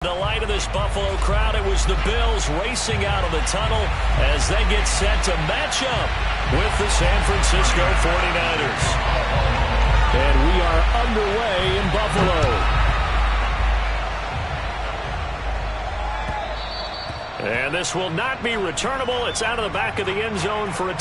The light of this Buffalo crowd, it was the Bills racing out of the tunnel as they get set to match up with the San Francisco 49ers. And we are underway in Buffalo. And this will not be returnable. It's out of the back of the end zone for a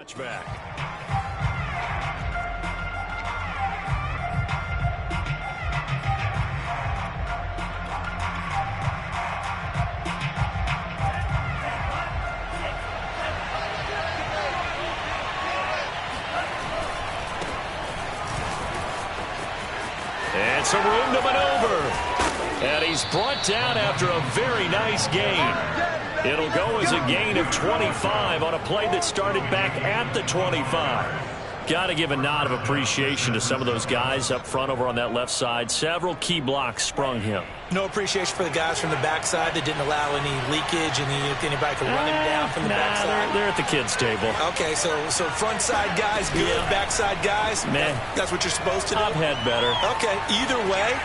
touchback. And some room to maneuver. And he's brought down after a very nice gain. It'll go as a gain of 25 on a play that started back at the 25. Got to give a nod of appreciation to some of those guys up front over on that left side. Several key blocks sprung him. No appreciation for the guys from the backside that didn't allow any leakage and anybody could run him down from the backside. They're at the kids' table. Okay, so front side guys good, backside guys, meh. That's what you're supposed to do? I've had better. Okay, either way,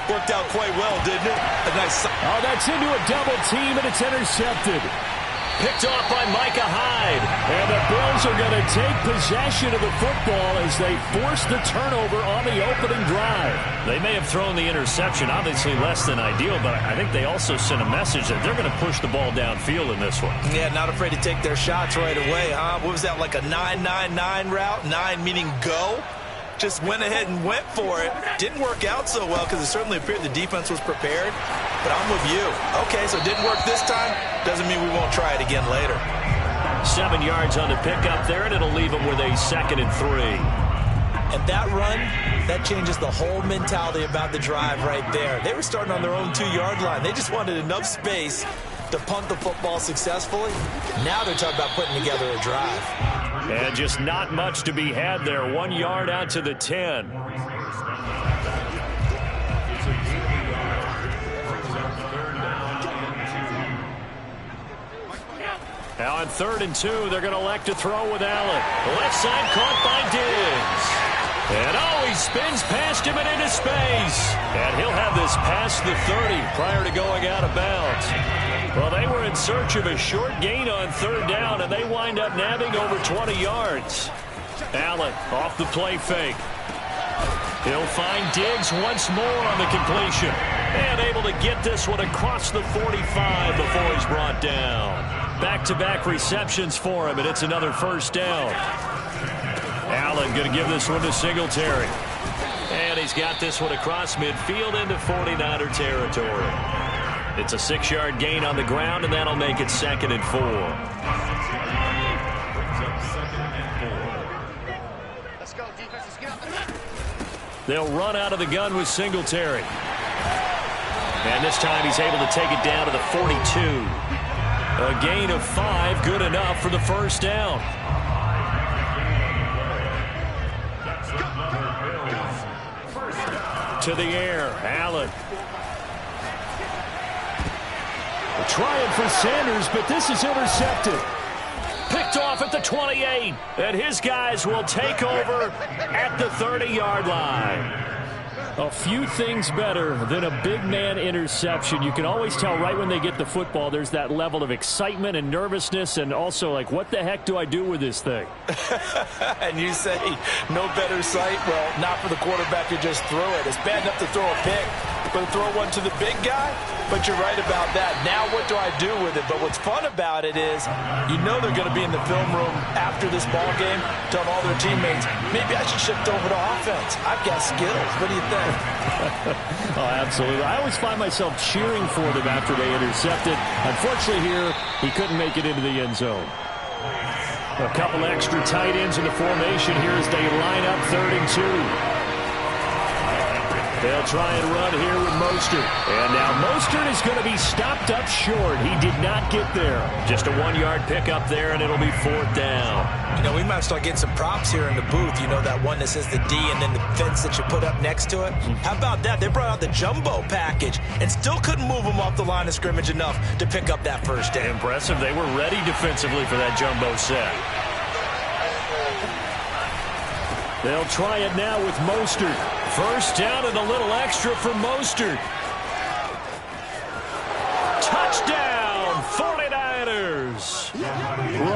worked out quite well, didn't it? A nice. Oh, that's into a double team, and it's intercepted. Picked off by Micah Hyde. And the Bills are going to take possession of the football as they force the turnover on the opening drive. They may have thrown the interception, obviously less than ideal, but I think they also sent a message that they're going to push the ball downfield in this one. Yeah, not afraid to take their shots right away, huh? What was that, like a 9-9-9 route? 9 meaning go? Just went ahead and went for it. Didn't work out so well because it certainly appeared the defense was prepared. But I'm with you. Okay, so it didn't work this time. Doesn't mean we won't try it again later. 7 yards on the pickup there, and it'll leave them with a 2nd and 3. And that run, that changes the whole mentality about the drive right there. They were starting on their own 2-yard line. They just wanted enough space to punt the football successfully. Now they're talking about putting together a drive. And just not much to be had there. 1 yard out to the 10. Now on 3rd and 2, they're going to elect to throw with Allen. The left side caught by Diggs. And he spins past him and into space. And he'll have this past the 30 prior to going out of bounds. Well, they were in search of a short gain on 3rd down, and they wind up nabbing over 20 yards. Allen off the play fake. He'll find Diggs once more on the completion. And able to get this one across the 45 before he's brought down. Back-to-back receptions for him, and it's another 1st down. Allen going to give this one to Singletary. And he's got this one across midfield into 49er territory. It's a 6-yard gain on the ground, and that'll make it 2nd and 4. Let's go, defense. Let's get out there. They'll run out of the gun with Singletary. And this time he's able to take it down to the 42. A gain of 5, good enough for the 1st down. To the air, Allen. Trying for Sanders, but this is intercepted. Picked off at the 28, and his guys will take over at the 30-yard line. A few things better than a big man interception. You can always tell right when they get the football, there's that level of excitement and nervousness, and also like, what the heck do I do with this thing? And you say, no better sight? Well, not for the quarterback to just throw it. It's bad enough to throw a pick, but throw one to the big guy? But you're right about that. Now what do I do with it? But what's fun about it is you know they're going to be in the film room after this ball game, telling all their teammates, maybe I should shift over to offense. I've got skills. What do you think? Oh, absolutely. I always find myself cheering for them after they intercepted. Unfortunately here, he couldn't make it into the end zone. A couple extra tight ends in the formation here as they line up 3rd and 2. They'll try and run here with Mostert. And now Mostert is going to be stopped up short. He did not get there. Just a 1-yard pickup there, and it'll be 4th down. You know, we might start getting some props here in the booth. You know, that one that says the D and then the fence that you put up next to it? How about that? They brought out the jumbo package and still couldn't move them off the line of scrimmage enough to pick up that first down. Impressive. They were ready defensively for that jumbo set. They'll try it now with Mostert. First down and a little extra for Mostert. Touchdown, 49ers.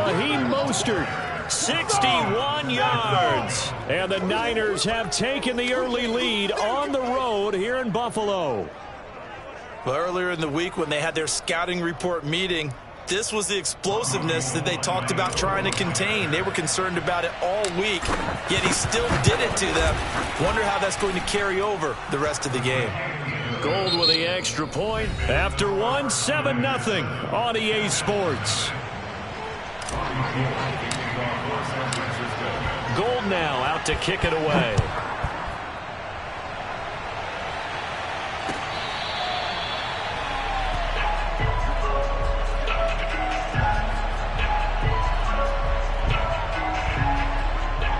Raheem Mostert, 61 yards. And the Niners have taken the early lead on the road here in Buffalo. Well, earlier in the week when they had their scouting report meeting, this was the explosiveness that they talked about trying to contain. They were concerned about it all week, yet he still did it to them. Wonder how that's going to carry over the rest of the game. Gold with the extra point. After 7-0 on EA Sports. Gold now out to kick it away.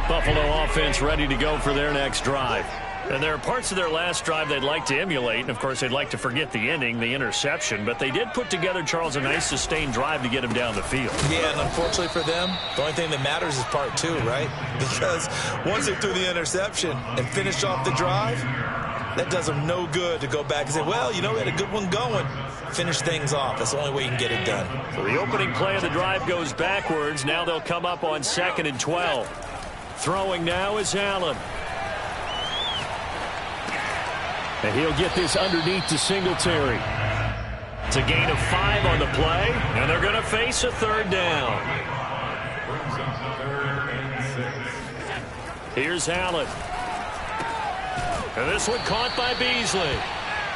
Buffalo offense ready to go for their next drive. And there are parts of their last drive they'd like to emulate. And, of course, they'd like to forget the ending, the interception. But they did put together, Charles, a nice sustained drive to get him down the field. Yeah, and unfortunately for them, the only thing that matters is part 2, right? Because once they threw the interception and finished off the drive, that does them no good to go back and say, well, you know, we had a good one going. Finish things off. That's the only way you can get it done. So the opening play of the drive goes backwards. Now they'll come up on 2nd and 12. Throwing now is Allen. And he'll get this underneath to Singletary. It's a gain of 5 on the play, and they're going to face a 3rd down. Here's Allen. And this one caught by Beasley.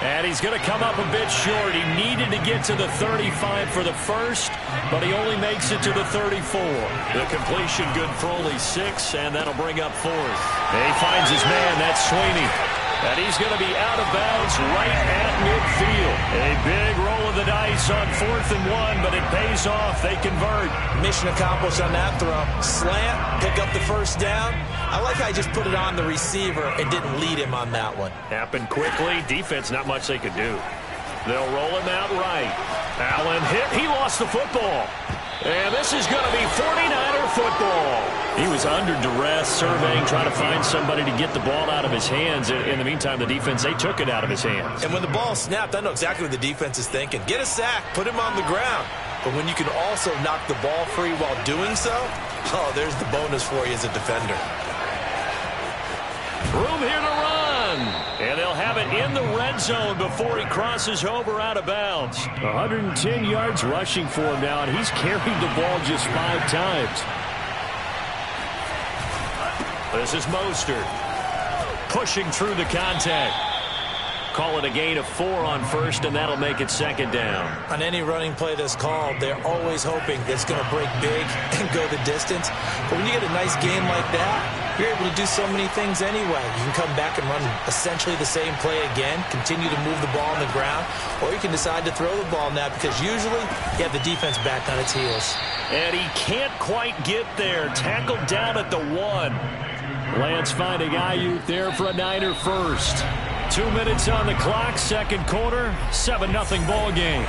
And he's going to come up a bit short. He needed to get to the 35 for the first, but he only makes it to the 34. The completion good for only 6, and that'll bring up 4th. And he finds his man, that's Sweeney. And he's going to be out of bounds right at midfield. A big roll of the dice on 4th and 1, but it pays off. They convert. Mission accomplished on that throw. Slant, pick up the first down. I like how he just put it on the receiver and didn't lead him on that one. Happened quickly. Defense, not much they could do. They'll roll him out right. Allen hit. He lost the football. And this is going to be 49er football. He was under duress, surveying, trying to find somebody to get the ball out of his hands. In the meantime, the defense, they took it out of his hands. And when the ball snapped, I know exactly what the defense is thinking. Get a sack, put him on the ground. But when you can also knock the ball free while doing so, oh, there's the bonus for you as a defender. Room here to run. And they'll have it in the red zone before he crosses over out of bounds. 110 yards rushing for him now, and he's carried the ball just 5 times. This is Mostert pushing through the contact. Call it a gain of 4 on first, and that'll make it 2nd down. On any running play that's called, they're always hoping that it's going to break big and go the distance. But when you get a nice game like that, you're able to do so many things anyway. You can come back and run essentially the same play again, continue to move the ball on the ground, or you can decide to throw the ball now because usually you have the defense back on its heels. And he can't quite get there. Tackled down at the 1. Lance finding Ayuk there for a Niner first. 2 minutes on the clock, 2nd quarter, 7-0 ball game.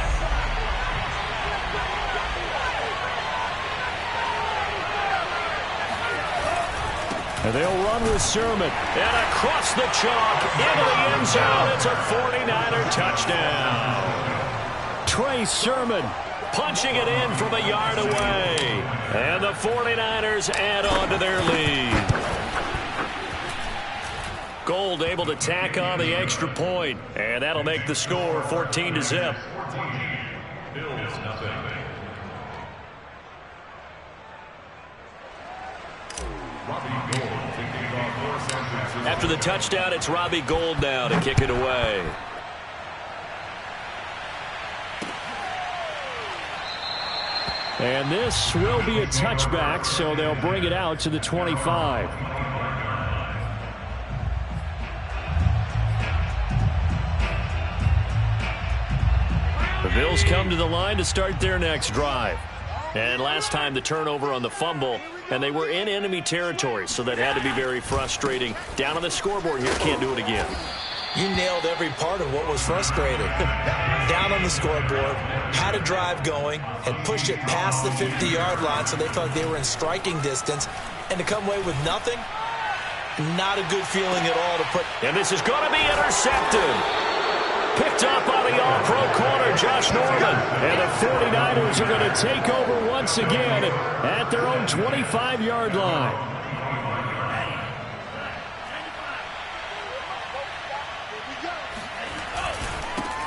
And they'll run with Sermon. And across the chalk, into the end zone. It's a 49er touchdown. Trey Sermon punching it in from a yard away. And the 49ers add on to their lead. Gold able to tack on the extra point, and that'll make the score 14-0. After the touchdown, it's Robbie Gould now to kick it away. And this will be a touchback, so they'll bring it out to the 25. Bills come to the line to start their next drive. And last time the turnover on the fumble, and they were in enemy territory, so that had to be very frustrating. Down on the scoreboard here, can't do it again. You nailed every part of what was frustrating. Down on the scoreboard, had a drive going, had pushed it past the 50-yard line, so they felt like they were in striking distance, and to come away with nothing, not a good feeling at all to put. And this is going to be intercepted. Picked up by the all-pro corner, Josh Norman. And the 49ers are going to take over once again at their own 25-yard line.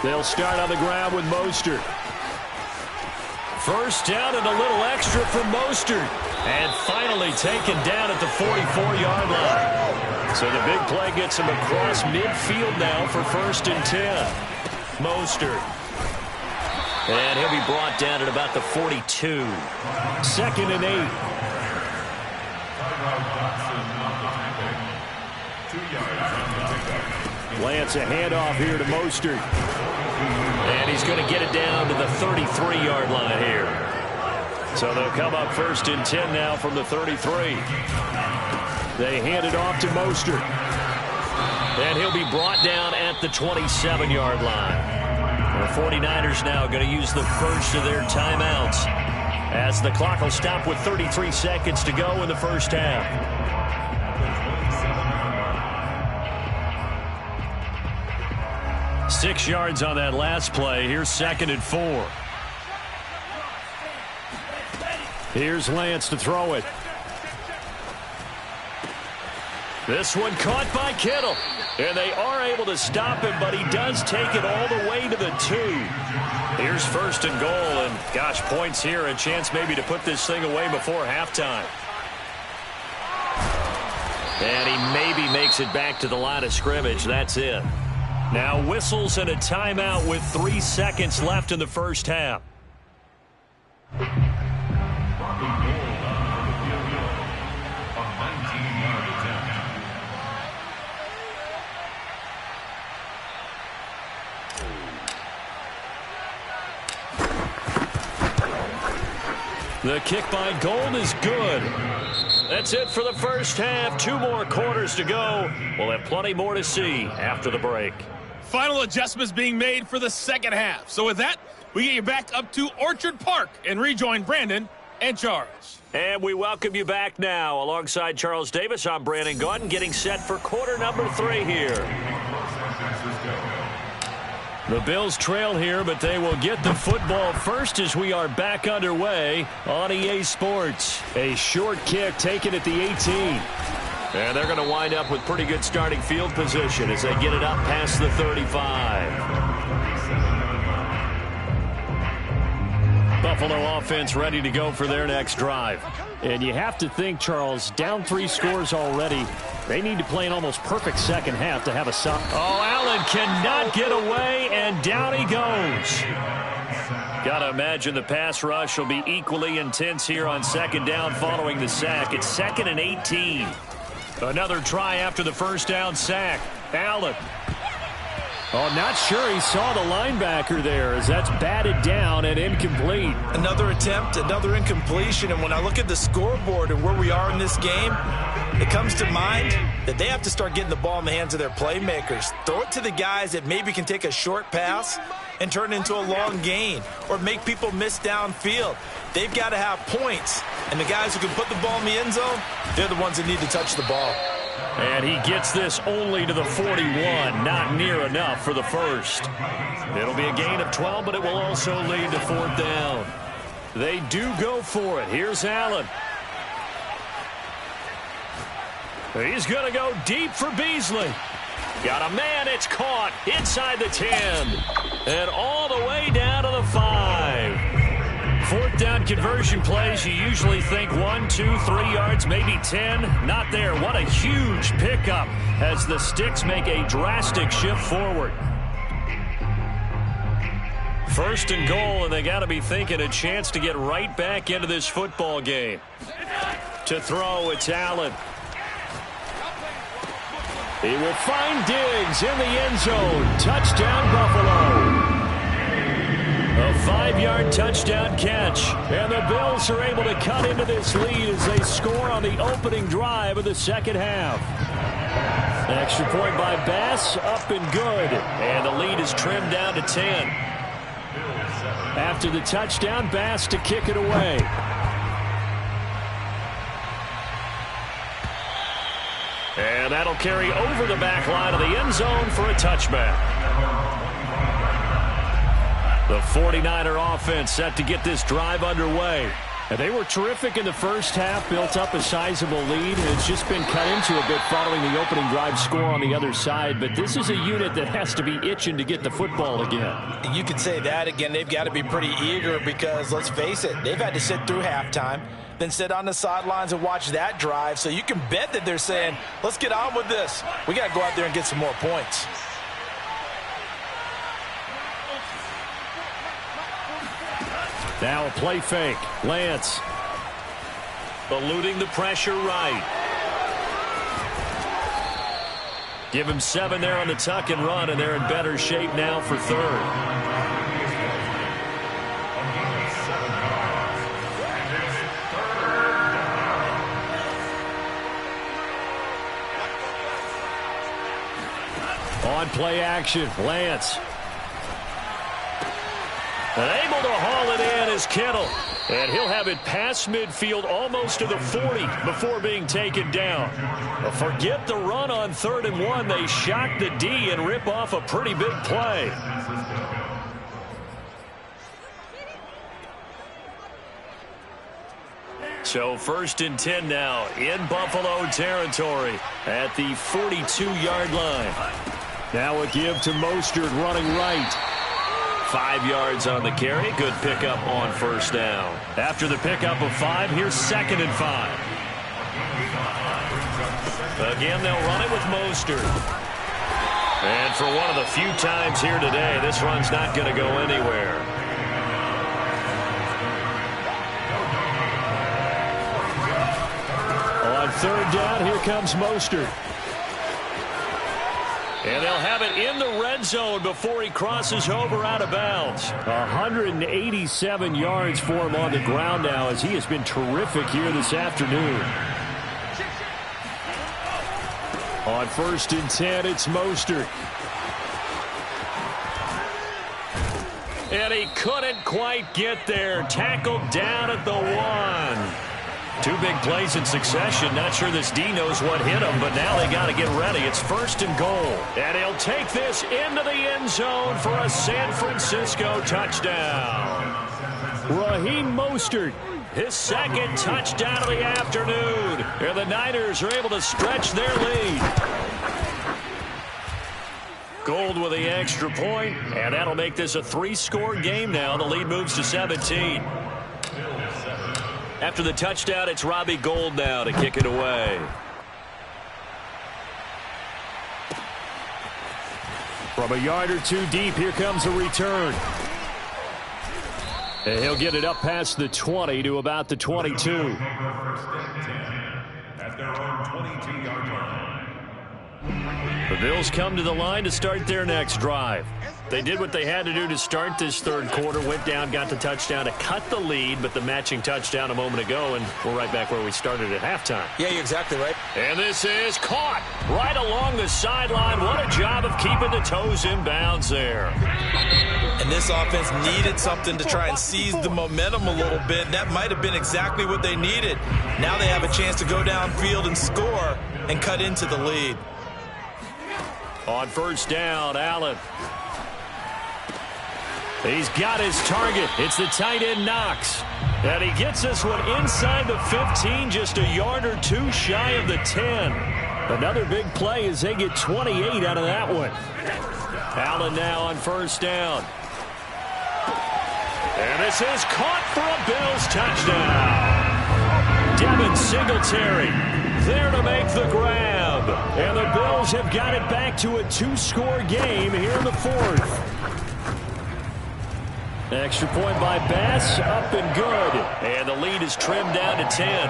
They'll start on the ground with Mostert. First down and a little extra for Mostert. And finally taken down at the 44-yard line. So the big play gets him across midfield now for 1st and 10. Mostert. And he'll be brought down at about the 42. 2nd and 8. Lance, a handoff here to Mostert. And he's going to get it down to the 33-yard line here. So they'll come up 1st and 10 now from the 33. They hand it off to Mostert. And he'll be brought down at the 27-yard line. The 49ers now going to use the first of their timeouts, as the clock will stop with 33 seconds to go in the first half. Six yards on that last play. Here's 2nd and 4. Here's Lance to throw it. This one caught by Kittle. And they are able to stop him, but he does take it all the way to the 2. Here's 1st and goal, and gosh, points here. A chance maybe to put this thing away before halftime. And he maybe makes it back to the line of scrimmage. That's it. Now whistles and a timeout with 3 seconds left in the first half. The kick by Gold is good. That's it for the first half. 2 more quarters to go. We'll have plenty more to see after the break. Final adjustments being made for the second half. So with that, we get you back up to Orchard Park and rejoin Brandon and Charles. And we welcome you back now. Alongside Charles Davis, I'm Brandon Gaudin, getting set for quarter number 3 here. The Bills trail here, but they will get the football first as we are back underway on EA Sports. A short kick taken at the 18. And they're going to wind up with pretty good starting field position as they get it up past the 35. Buffalo offense ready to go for their next drive. And you have to think, Charles, down 3 scores already. They need to play an almost perfect second half to have a stop. Oh, Allen cannot get away, and down he goes. Got to imagine the pass rush will be equally intense here on 2nd down following the sack. It's 2nd and 18. Another try after the first down sack. Allen. Oh, not sure he saw the linebacker there as that's batted down and incomplete. Another attempt, another incompletion, and when I look at the scoreboard and where we are in this game, it comes to mind that they have to start getting the ball in the hands of their playmakers. Throw it to the guys that maybe can take a short pass and turn it into a long gain or make people miss downfield. They've got to have points, and the guys who can put the ball in the end zone, they're the ones that need to touch the ball. And he gets this only to the 41, not near enough for the first. It'll be a gain of 12, but it will also lead to 4th down. They do go for it. Here's Allen. He's going to go deep for Beasley. Got a man, it's caught inside the 10. And all the way down to the 5. 4th down conversion plays, you usually think 1, 2, 3 yards, maybe 10. Not there. What a huge pickup as the Sticks make a drastic shift forward. 1st and goal, and they got to be thinking a chance to get right back into this football game. To throw, it's Allen. He will find Diggs in the end zone. Touchdown, Buffalo. 5-yard touchdown catch. And the Bills are able to cut into this lead as they score on the opening drive of the second half. An extra point by Bass, up and good. And the lead is trimmed down to 10. After the touchdown, Bass to kick it away. And that'll carry over the back line of the end zone for a touchback. The 49er offense set to get this drive underway. And they were terrific in the first half, built up a sizable lead, and it's just been cut into a bit following the opening drive score on the other side. But this is a unit that has to be itching to get the football again. You could say that again. They've got to be pretty eager because, let's face it, they've had to sit through halftime, then sit on the sidelines and watch that drive. So you can bet that they're saying, let's get on with this. We got to go out there and get some more points. Now a play fake. Lance eluding the pressure right. Give him 7 there on the tuck and run, and they're in better shape now for third. On play action, Lance. And able to haul it in is Kittle. And he'll have it past midfield almost to the 40 before being taken down. But forget the run on 3rd and 1. They shock the D and rip off a pretty big play. So 1st and 10 now in Buffalo territory at the 42-yard line. Now a give to Mostert running right. 5 yards on the carry. Good pickup on 1st down. After the pickup of 5, here's 2nd and 5. Again, they'll run it with Mostert. And for one of the few times here today, this run's not going to go anywhere. On 3rd down, here comes Mostert. And they'll have it in the red zone before he crosses over out of bounds. 187 yards for him on the ground now as he has been terrific here this afternoon. On 1st and 10, it's Mostert. And he couldn't quite get there. Tackled down at the 1. 2 big plays in succession. Not sure this D knows what hit him, but now they got to get ready. It's 1st and goal. And he'll take this into the end zone for a San Francisco touchdown. Raheem Mostert, his 2nd touchdown of the afternoon. And the Niners are able to stretch their lead. Gold with the extra point, and that'll make this a 3-score game now. The lead moves to 17. After the touchdown, it's Robbie Gould now to kick it away. From a yard or 2 deep, here comes a return. And he'll get it up past the 20 to about the 22. At their own 22-yard line. The Bills come to the line to start their next drive. They did what they had to do to start this 3rd quarter, went down, got the touchdown to cut the lead, but the matching touchdown a moment ago, and we're right back where we started at halftime. Yeah, you're exactly right. And this is caught right along the sideline. What a job of keeping the toes in bounds there. And this offense needed something to try and seize the momentum a little bit. That might have been exactly what they needed. Now they have a chance to go downfield and score and cut into the lead. On 1st down, Allen. He's got his target. It's the tight end Knox. And he gets this one inside the 15, just a yard or 2 shy of the 10. Another big play as they get 28 out of that one. Allen now on 1st down. And this is caught for a Bills touchdown. Devin Singletary there to make the grab. And the Bills have got it back to a 2-score game here in the 4th. Extra point by Bass, up and good. And the lead is trimmed down to 10.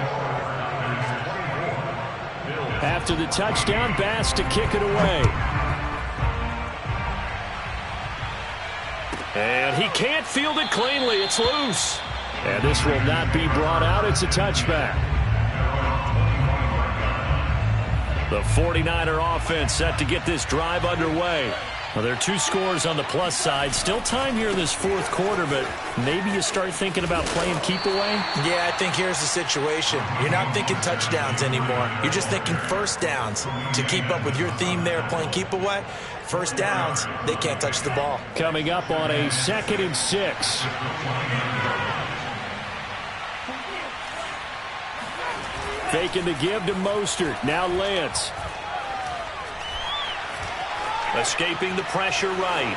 After the touchdown, Bass to kick it away. And he can't field it cleanly. It's loose. And this will not be brought out. It's a touchback. The 49er offense set to get this drive underway. Well, there are 2 scores on the plus side. Still time here in this fourth quarter, but maybe you start thinking about playing keep away? Yeah, I think here's the situation. You're not thinking touchdowns anymore. You're just thinking first downs. To keep up with your theme there, playing keep away, first downs, they can't touch the ball. Coming up on a 2nd and 6. Faking the give to Mostert. Now Lance. Escaping the pressure right.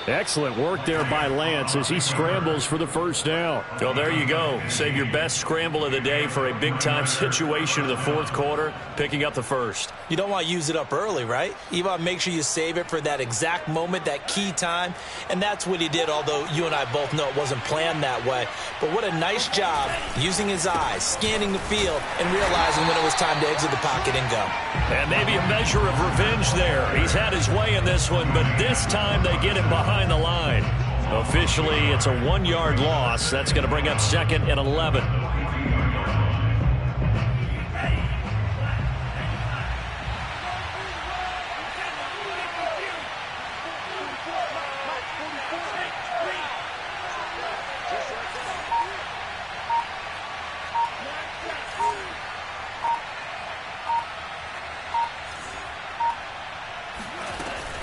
Excellent work there by Lance as he scrambles for the first down. Well, there you go. Save your best scramble of the day for a big-time situation in the fourth quarter, picking up the first. You don't want to use it up early, right? You want to make sure you save it for that exact moment, that key time. And that's what he did, although you and I both know it wasn't planned that way. But what a nice job using his eyes, scanning the field, and realizing when it was time to exit the pocket and go. And maybe a measure of revenge there. He's had his way in this one, but this time they get him behind the line. Officially, it's a 1-yard loss. That's going to bring up 2nd and 11.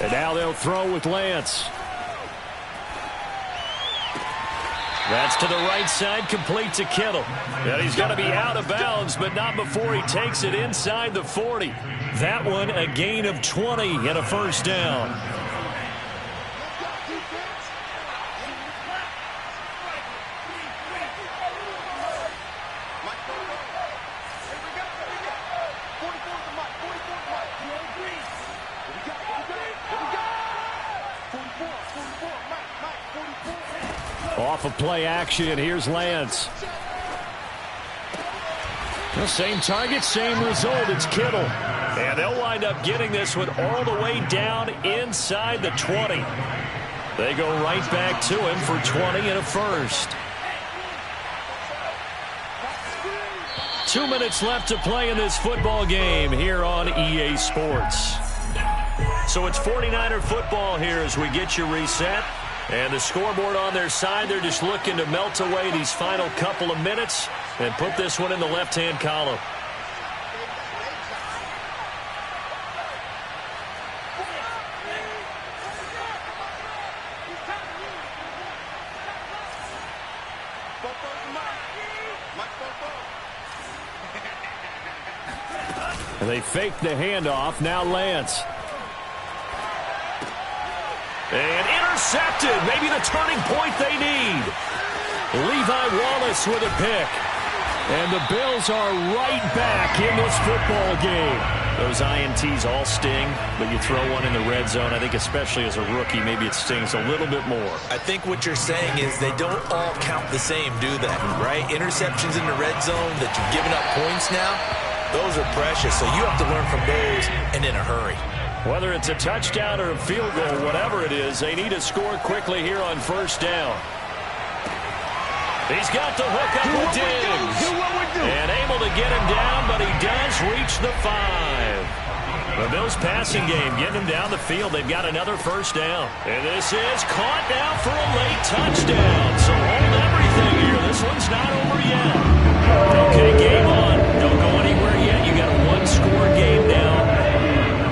And now they'll throw with Lance. That's to the right side, complete to Kittle. And he's going to be out of bounds, but not before he takes it inside the 40. That one a gain of 20 and a first down. Off of play action, here's Lance. The same target, same result. It's Kittle. And they'll wind up getting this one all the way down inside the 20. They go right back to him for 20 and a first. 2 minutes left to play in this football game here on EA Sports. So it's 49er football here as we get you reset. And the scoreboard on their side, they're just looking to melt away these final couple of minutes and put this one in the left-hand column. And they fake the handoff. Now Lance. And intercepted. Maybe the turning point they need. Levi Wallace with a pick. And the Bills are right back in this football game. Those INTs all sting, but you throw one in the red zone. I think especially as a rookie, maybe it stings a little bit more. I think what you're saying is they don't all count the same, do they? Right? Interceptions in the red zone that you've given up points now, those are precious. So you have to learn from those and in a hurry. Whether it's a touchdown or a field goal, whatever it is, they need to score quickly here on first down. He's got the hook up with Diggs. And able to get him down, but he does reach the 5. The Bills passing game getting him down the field. They've got another first down. And this is caught now for a late touchdown. So hold everything here. This one's not over yet. Okay, game on. Don't go anywhere yet. You got a one-score game now.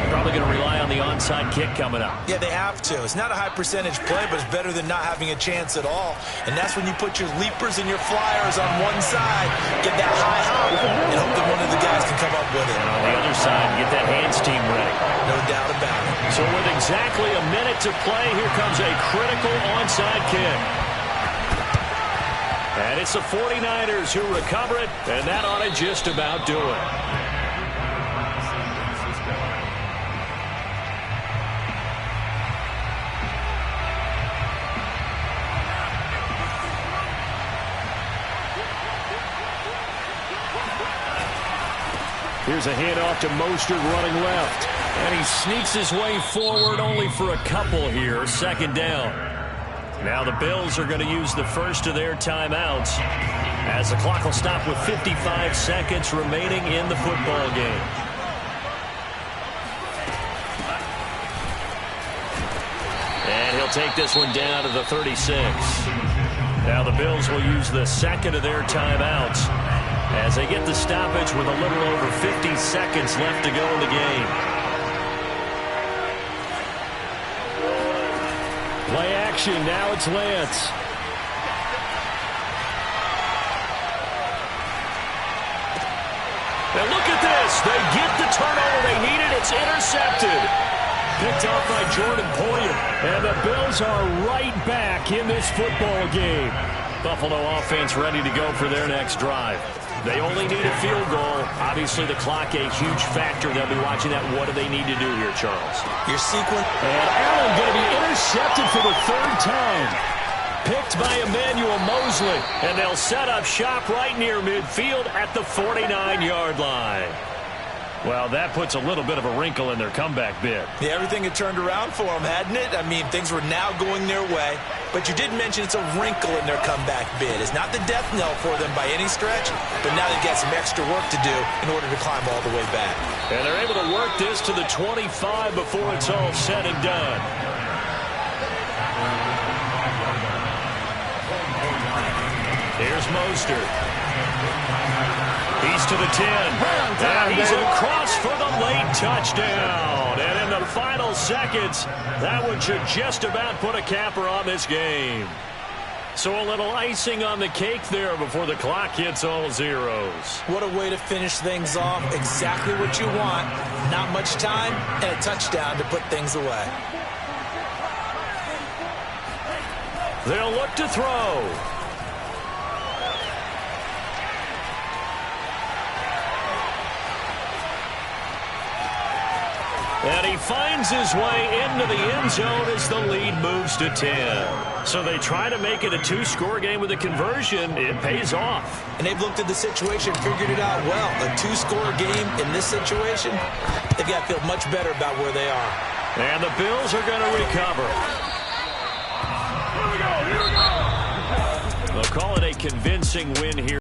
Probably going to rely on the onside kick coming up. Yeah, they have to. It's not a high percentage play, but it's better than not having a chance at all. And that's when you put your leapers and your flyers on one side, get that high hop, and hope that one of the guys can come up with it. And on the other side, get that hands team ready. No doubt about it. So with exactly a minute to play, here comes a critical onside kick. And it's the 49ers who recover it, and that ought to just about do it. Here's a handoff to Mostert running left. And he sneaks his way forward only for a couple here. Second down. Now the Bills are going to use the first of their timeouts as the clock will stop with 55 seconds remaining in the football game. And he'll take this one down to the 36. Now the Bills will use the second of their timeouts as they get the stoppage with a little over 50 seconds left to go in the game. Play action. Now it's Lance. And look at this. They get the turnover they needed. It's intercepted. Picked off by Jordan Poyer. And the Bills are right back in this football game. Buffalo offense ready to go for their next drive. They only need a field goal. Obviously, the clock a huge factor. They'll be watching that. What do they need to do here, Charles? Your sequence. And Allen going to be intercepted for the third time. Picked by Emmanuel Mosley. And they'll set up shop right near midfield at the 49-yard line. Well, that puts a little bit of a wrinkle in their comeback bid. Yeah, everything had turned around for them, hadn't it? I mean, things were now going their way. But you did mention it's a wrinkle in their comeback bid. It's not the death knell for them by any stretch, but now they've got some extra work to do in order to climb all the way back. And they're able to work this to the 25 before it's all said and done. Here's Mostert. He's to the 10. And he's across for the late touchdown. And in the final seconds, that one should just about put a capper on this game. So a little icing on the cake there before the clock hits all zeros. What a way to finish things off. Exactly what you want. Not much time and a touchdown to put things away. They'll look to throw. And he finds his way into the end zone as the lead moves to 10. So they try to make it a two-score game with a conversion. It pays off. And they've looked at the situation, figured it out well. A two-score game in this situation, they've got to feel much better about where they are. And the Bills are going to recover. They'll call it a convincing win here.